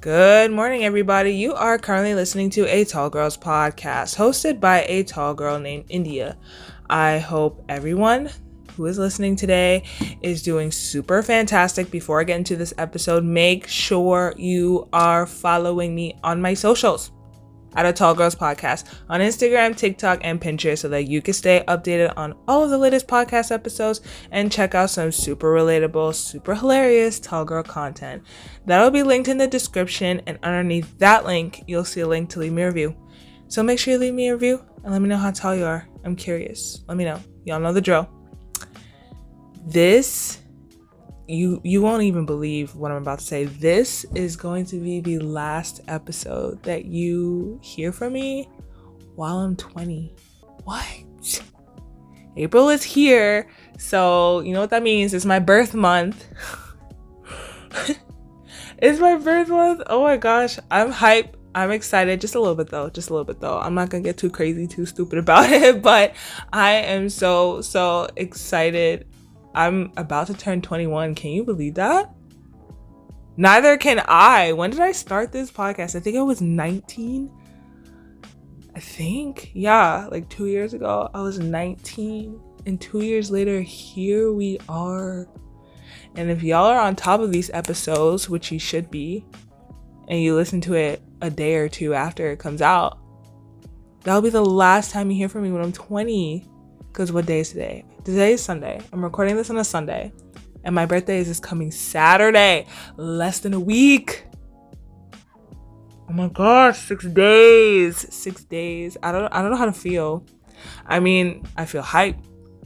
Good morning, everybody. You are currently listening to A Tall Girls podcast, hosted by a tall girl named India. I hope everyone who is listening today is doing super fantastic. Before I get into this episode, make sure you are following me on my socials at A Tall Girls podcast on Instagram, TikTok, and Pinterest so that you can stay updated on all of the latest podcast episodes and check out some super relatable, super hilarious tall girl content. That'll be linked in the description, and underneath that link, you'll see a link to leave me a review. So make sure you leave me a review and let me know how tall you are. I'm curious. Let me know. Y'all know the drill. You won't even believe what I'm about to say. This is going to be the last episode that you hear from me while I'm 20. What? April is here, so you know what that means. It's my birth month. It's my birth month. Oh my gosh. I'm hyped. I'm excited. Just a little bit though. I'm not gonna get too crazy, too stupid about it, but I am so excited. I'm about to turn 21. Can you believe that? Neither can I. When did I start this podcast? I think I was 19. Yeah, like 2 years ago, I was 19. And 2 years later, here we are. And if y'all are on top of these episodes, which you should be, and you listen to it a day or two after it comes out, that'll be the last time you hear from me when I'm 20. Because what day is today? Today is Sunday. I'm recording this on a Sunday. And my birthday is this coming Saturday. Less than a week. Oh my gosh, 6 days. 6 days. I don't know how to feel. I mean, I feel hyped.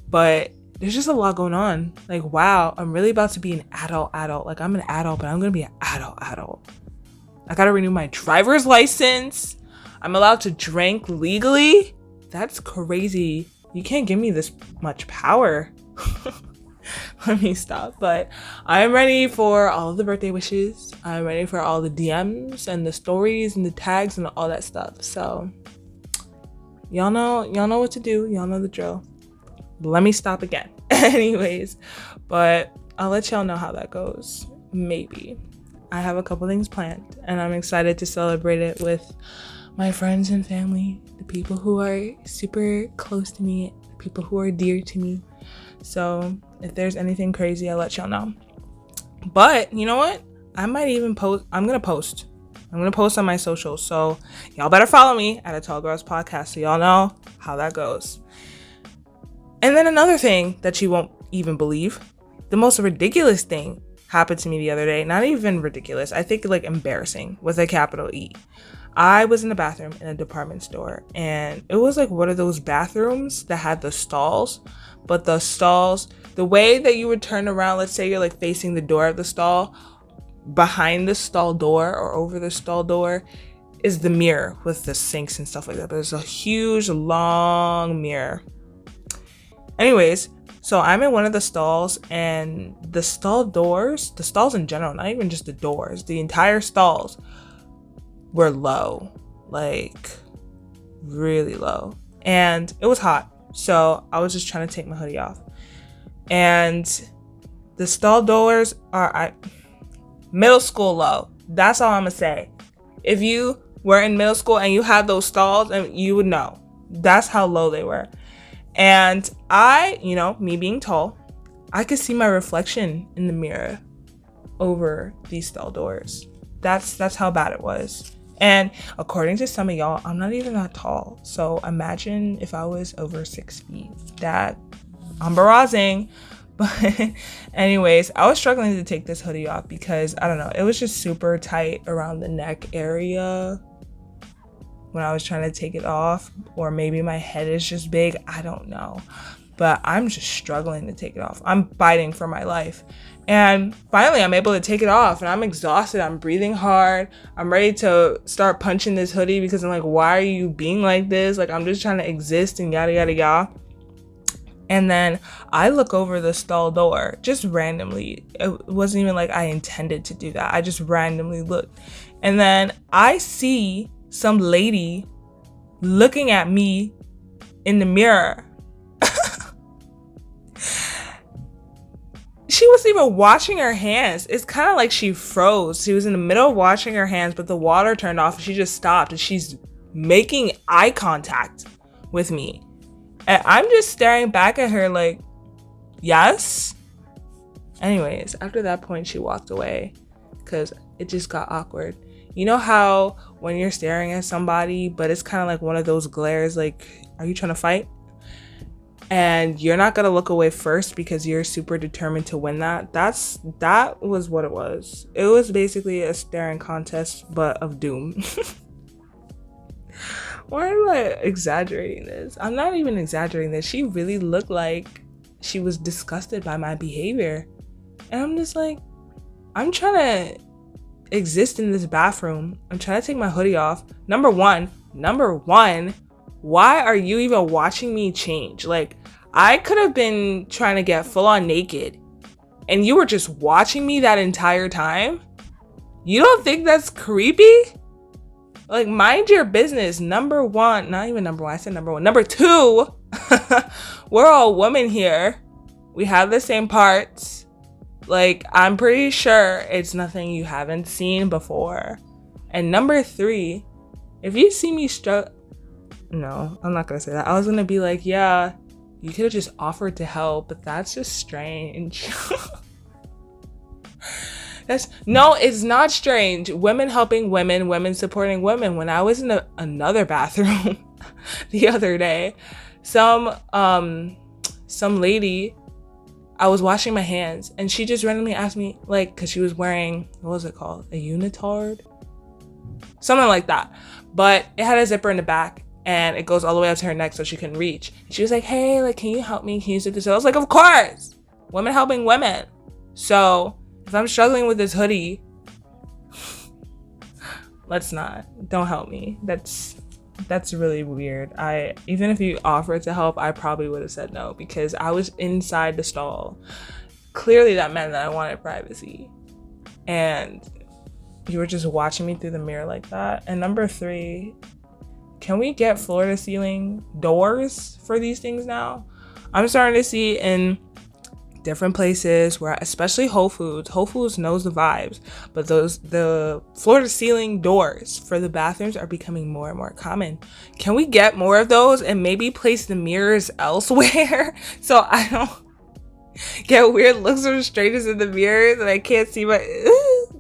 But there's just a lot going on. Like, wow, I'm really about to be an adult. Like, I'm an adult, but I'm going to be an adult. I got to renew my driver's license. I'm allowed to drink legally. That's crazy. You can't give me this much power. Let me stop. But I'm ready for all of the birthday wishes. I'm ready for all the DMs and the stories and the tags and all that stuff. So y'all know what to do. Y'all know the drill. Let me stop again. Anyways, but I'll let y'all know how that goes. Maybe. I have a couple things planned and I'm excited to celebrate it with my friends and family, the people who are super close to me, the people who are dear to me. So if there's anything crazy, I'll let y'all know. But you know what? I might even post. I'm going to post on my socials. So y'all better follow me at A Tall Girls Podcast so y'all know how that goes. And then another thing that you won't even believe, the most ridiculous thing happened to me the other day. Not even ridiculous. I think like embarrassing with a capital E. I was in the bathroom in a department store, and it was like one of those bathrooms that had the stalls, but the stalls, the way that you would turn around, let's say you're like facing the door of the stall, behind the stall door or over the stall door is the mirror with the sinks and stuff like that. But there's a huge, long mirror. Anyways, so I'm in one of the stalls, and the stalls in general, not even just the doors, the entire stalls were low, like really low, and it was hot, so I was just trying to take my hoodie off, and the stall doors are middle school low. That's all I'm gonna say. If you were in middle school and you had those stalls, and you would know that's how low they were. And I, me being tall, I could see my reflection in the mirror over these stall doors. That's how bad it was. And according to some of y'all, I'm not even that tall. So imagine if I was over 6 feet. That embarrassing. But anyways, I was struggling to take this hoodie off because, I don't know, it was just super tight around the neck area when I was trying to take it off. Or maybe my head is just big. I don't know. But I'm just struggling to take it off. I'm fighting for my life. And finally, I'm able to take it off, and I'm exhausted. I'm breathing hard. I'm ready to start punching this hoodie because I'm like, why are you being like this? Like, I'm just trying to exist and yada, yada, yada. And then I look over the stall door just randomly. It wasn't even like I intended to do that. I just randomly looked. And then I see some lady looking at me in the mirror. she wasn't even washing her hands. It's kind of like she froze. She was in the middle of washing her hands, but the water turned off and she just stopped and she's making eye contact with me. And I'm just staring back at her like, yes? Anyways, after that point, she walked away because it just got awkward. You know how when you're staring at somebody, but it's kind of like one of those glares, like, are you trying to fight? And you're not going to look away first because you're super determined to win that. That was what it was. It was basically a staring contest, but of doom. Why am I exaggerating this? I'm not even exaggerating this. She really looked like she was disgusted by my behavior. And I'm just like, I'm trying to exist in this bathroom. I'm trying to take my hoodie off. Number one, why are you even watching me change? Like, I could have been trying to get full on naked and you were just watching me that entire time? You don't think that's creepy? Like, mind your business. Number one, not even number one, I said number one. Number two, we're all women here. We have the same parts. Like, I'm pretty sure it's nothing you haven't seen before. And number three, if you see me no, I'm not gonna say that. I was gonna be like, yeah, you could have just offered to help, but that's just strange. No, it's not strange. Women helping women, women supporting women. When I was in another bathroom the other day, some lady, I was washing my hands and she just randomly asked me, like, because she was wearing, what was it called? A unitard? Something like that. But it had a zipper in the back and it goes all the way up to her neck so she couldn't reach. She was like, hey, like, can you help me? Can you zip this? I was like, of course. Women helping women. So if I'm struggling with this hoodie, don't help me. That's really weird. Even if you offered to help, I probably would have said no because I was inside the stall. Clearly that meant that I wanted privacy. And you were just watching me through the mirror like that. And number three, can we get floor to ceiling doors for these things now? I'm starting to see in different places where, especially Whole Foods knows the vibes, but the floor to ceiling doors for the bathrooms are becoming more and more common. Can we get more of those and maybe place the mirrors elsewhere so I don't get weird looks from strangers in the mirror that I can't see my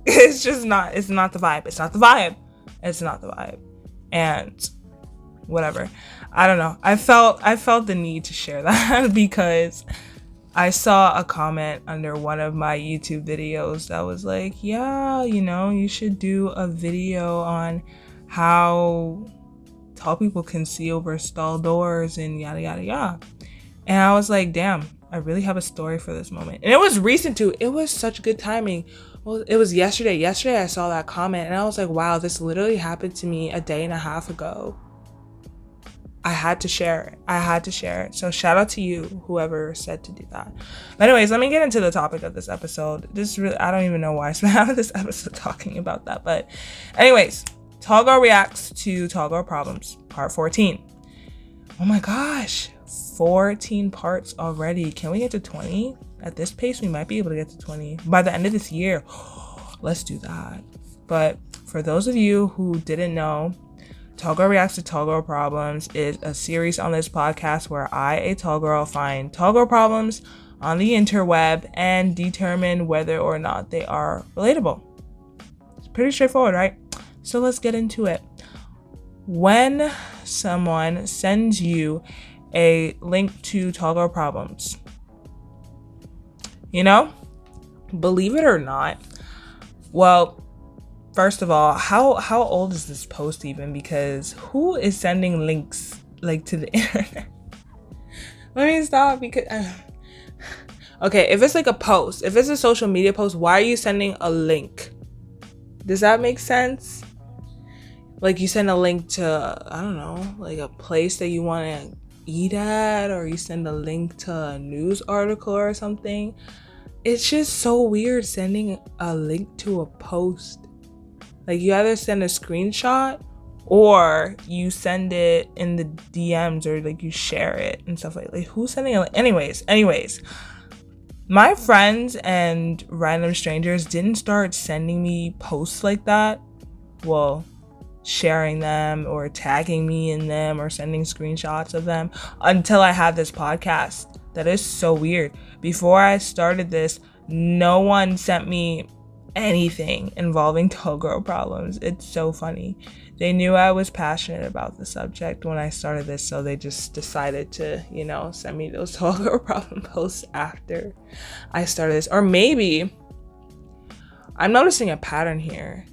it's not the vibe. And whatever, I don't know, I felt the need to share that because I saw a comment under one of my YouTube videos that was like, yeah, you should do a video on how tall people can see over stall doors and yada, yada, yada. And I was like, damn, I really have a story for this moment. And it was recent too. It was such good timing. Well, it was yesterday. Yesterday I saw that comment and I was like, wow, this literally happened to me a day and a half ago. I had to share it. So shout out to you, whoever said to do that. But anyways, let me get into the topic of this episode. I don't even know why I spent half of this episode talking about that. But anyways, Tall Girl reacts to Tall Girl problems, part 14. Oh my gosh, 14 parts already. Can we get to 20? At this pace, we might be able to get to 20 by the end of this year. Let's do that. But for those of you who didn't know, Tall Girl Reacts to Tall Girl Problems is a series on this podcast where I, a tall girl, find tall girl problems on the interweb and determine whether or not they are relatable. It's pretty straightforward, right? So let's get into it. When someone sends you a link to Tall Girl Problems, believe it or not, well, first of all, how old is this post even? Because who is sending links like to the internet? Let me stop because okay, if it's like a post, if it's a social media post, why are you sending a link? Does that make sense? Like you send a link to, I don't know, like a place that you want to eat at, or you send a link to a news article or something. It's just so weird sending a link to a post. Like you either send a screenshot or you send it in the DMs or like you share it and stuff like who's sending a link? Anyways, My friends and random strangers didn't start sending me posts like that. Well, sharing them or tagging me in them or sending screenshots of them until I had this podcast. That is so weird. Before I started this, no one sent me anything involving tall girl problems. It's so funny. They knew I was passionate about the subject when I started this, so they just decided to, send me those tall girl problem posts after I started this. Or maybe I'm noticing a pattern here.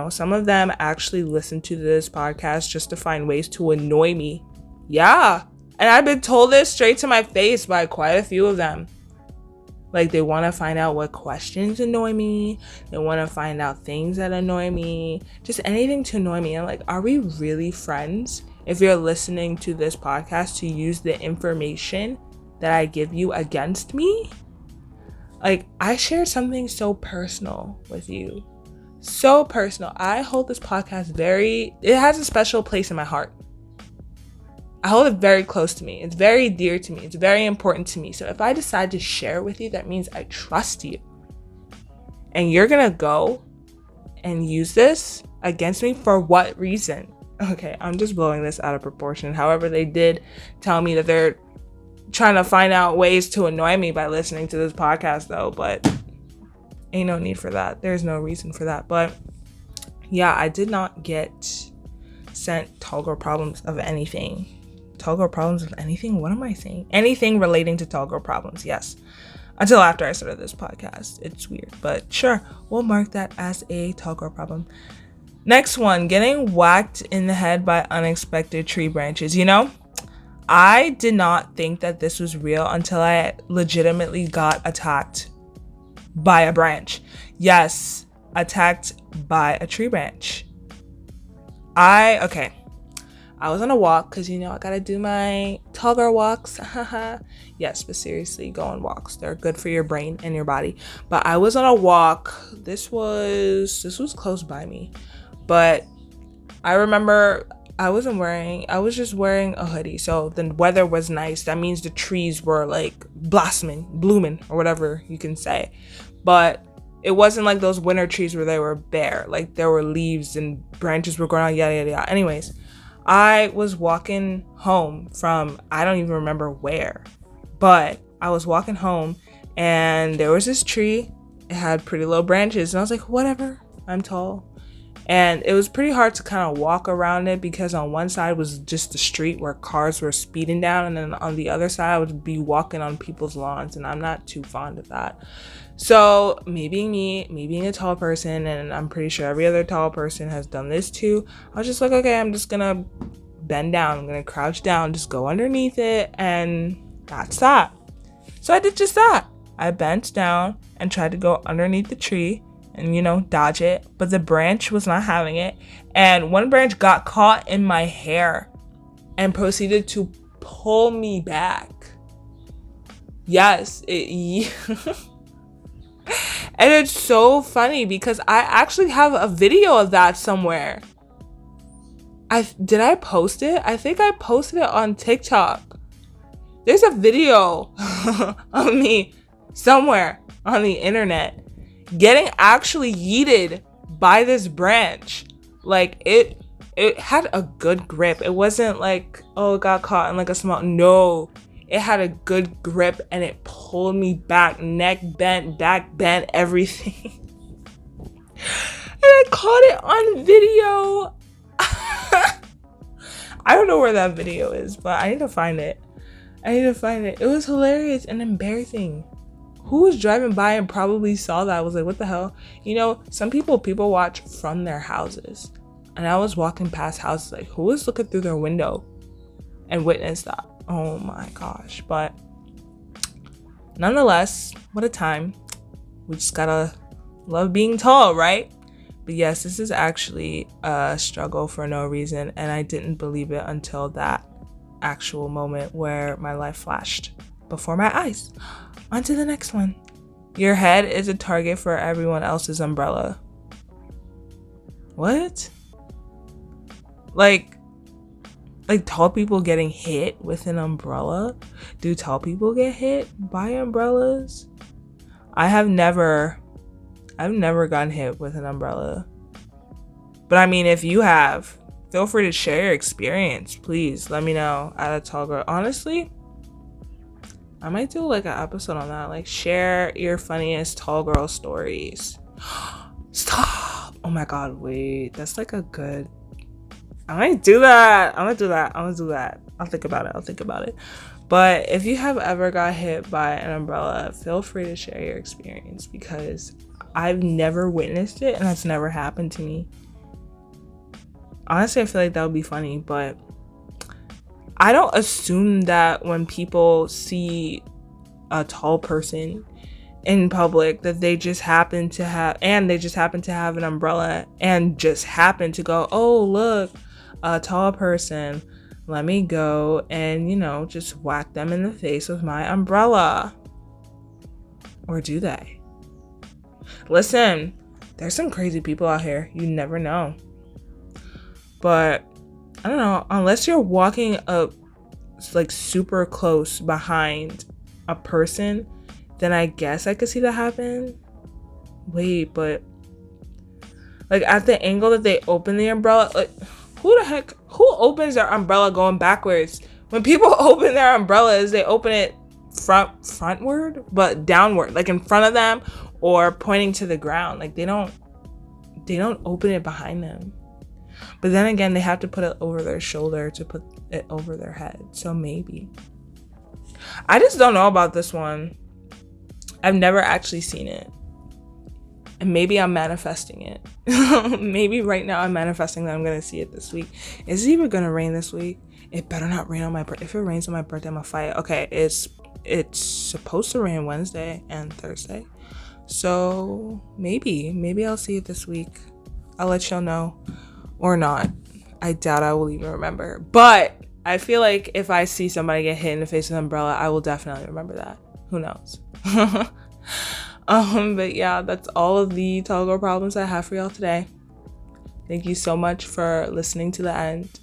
Some of them actually listen to this podcast just to find ways to annoy me. Yeah. And I've been told this straight to my face by quite a few of them. Like, they want to find out what questions annoy me. They want to find out things that annoy me. Just anything to annoy me. I'm like, are we really friends if you're listening to this podcast to use the information that I give you against me? Like, I shared something so personal with you. So personal. I hold this podcast it has a special place in my heart. I hold it very close to me. It's very dear to me. It's very important to me. So if I decide to share it with you, that means I trust you. And you're going to go and use this against me for what reason? Okay, I'm just blowing this out of proportion. However, they did tell me that they're trying to find out ways to annoy me by listening to this podcast, though. But ain't no need for that. There's no reason for that. But yeah, I did not get sent tall girl problems of anything. Tall girl problems of anything? What am I saying? Anything relating to tall girl problems, yes. Until after I started this podcast. It's weird, but sure, we'll mark that as a tall girl problem. Next one, getting whacked in the head by unexpected tree branches. I did not think that this was real until I legitimately got attacked by a branch. Yes, attacked by a tree branch. I was on a walk because, I gotta do my tall girl walks. Yes, but seriously, go on walks. They're good for your brain and your body. But I was on a walk. This was close by me. But I remember I was just wearing a hoodie. So the weather was nice. That means the trees were like blooming, or whatever you can say. But it wasn't like those winter trees where they were bare. Like, there were leaves and branches were growing on, yada, yada, yada. Anyways, I was walking home from, I don't even remember where, but I was walking home and there was this tree. It had pretty low branches and I was like, whatever, I'm tall. And it was pretty hard to kind of walk around it because on one side was just the street where cars were speeding down, and then on the other side I would be walking on people's lawns, and I'm not too fond of that. So me being a tall person, and I'm pretty sure every other tall person has done this too, I was just like, okay, I'm just gonna bend down, I'm gonna crouch down, just go underneath it, and that's that. So I did just that. I bent down and tried to go underneath the tree and, dodge it, but the branch was not having it. And one branch got caught in my hair and proceeded to pull me back. Yes, and it's so funny because I actually have a video of that somewhere. Did I post it? I think I posted it on TikTok. There's a video of me somewhere on the internet getting actually yeeted by this branch. Like, it had a good grip. It wasn't like, oh, it got caught in like a small, no. It had a good grip and it pulled me back, neck bent, back bent, everything. And I caught it on video. I don't know where that video is, but I need to find it. It was hilarious and embarrassing. Who was driving by and probably saw that? I was like, what the hell? Some people watch from their houses. And I was walking past houses like, who was looking through their window and witnessed that? Oh my gosh. But nonetheless, what a time. We just gotta love being tall, right? But yes, this is actually a struggle for no reason. And I didn't believe it until that actual moment where my life flashed before my eyes. On to the next one. Your head is a target for everyone else's umbrella. What? Like tall people getting hit with an umbrella? Do tall people get hit by umbrellas? I've never gotten hit with an umbrella. But I mean, if you have, feel free to share your experience. Please let me know at a tall girl. Honestly, I might do like an episode on that. Like, share your funniest tall girl stories. Stop. Oh my God, wait. That's like a good... I might do that. I'll think about it. But if you have ever got hit by an umbrella, feel free to share your experience, because I've never witnessed it and that's never happened to me. Honestly, I feel like that would be funny, but I don't assume that when people see a tall person in public that they just happen to have an umbrella and just happen to go, oh, look, a tall person, let me go and, just whack them in the face with my umbrella. Or do they? Listen, there's some crazy people out here. You never know. But I don't know, unless you're walking up like super close behind a person, then I guess I could see that happen. Wait, but like at the angle that they open the umbrella, like who opens their umbrella going backwards? When people open their umbrellas, they open it frontward, but downward, like in front of them or pointing to the ground. Like they don't open it behind them. But then again, they have to put it over their shoulder to put it over their head. So maybe. I just don't know about this one. I've never actually seen it. And maybe I'm manifesting it. Maybe right now I'm manifesting that I'm going to see it this week. Is it even going to rain this week? It better not rain on my birthday. If it rains on my birthday, I'm going to fight. Okay, it's supposed to rain Wednesday and Thursday. So maybe I'll see it this week. I'll let y'all know. Or not. I doubt I will even remember. But I feel like if I see somebody get hit in the face with an umbrella, I will definitely remember that. Who knows? But yeah, that's all of the tall girl problems I have for y'all today. Thank you so much for listening to the end.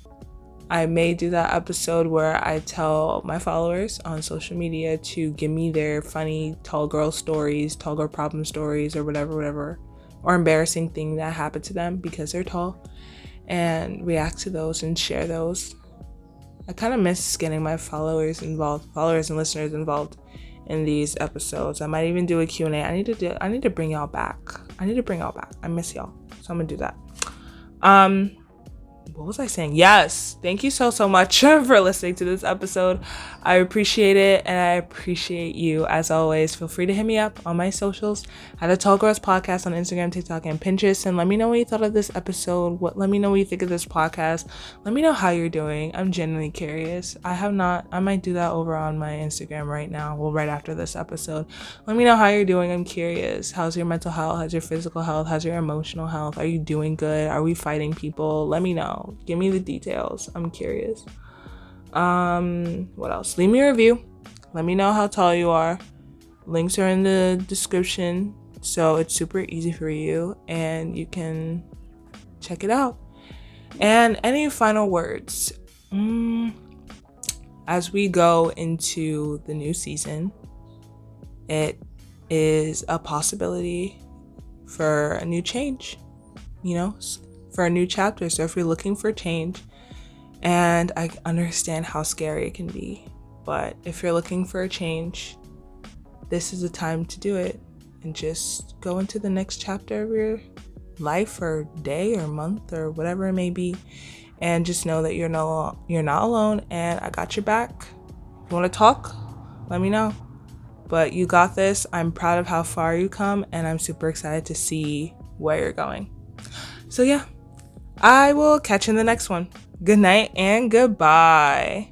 I may do that episode where I tell my followers on social media to give me their funny tall girl stories, tall girl problem stories, or whatever, or embarrassing thing that happened to them because they're tall, and react to those and share those. I kind of miss getting my followers and listeners involved in these episodes. I might even do a Q&A. I need to bring y'all back. I miss y'all. So I'm gonna do that. What was I saying? Yes. Thank you so much for listening to this episode. I appreciate it, and I appreciate you as always. Feel free to hit me up on my socials at a Tall Girls Podcast on Instagram, TikTok, and Pinterest, and let me know what you thought of this episode. Let me know what you think of this podcast. Let me know how you're doing. I'm genuinely curious. I might do that over on my Instagram right now. Well, right after this episode. Let me know how you're doing. I'm curious. How's your mental health? How's your physical health? How's your emotional health? Are you doing good? Are we fighting people? Let me know. Give me the details. I'm curious. What else? Leave me a review. Let me know how tall you are. Links are in the description, so it's super easy for you and you can check it out. And any final words? As we go into the new season, it is a possibility for a new change, for a new chapter. So if you're looking for change, and I understand how scary it can be, but if you're looking for a change, this is the time to do it and just go into the next chapter of your life or day or month or whatever it may be, and just know that you're not alone, and I got your back. If you want to talk, let me know. But you got this. I'm proud of how far you come, and I'm super excited to see where you're going. So yeah, I will catch you in the next one. Good night and goodbye.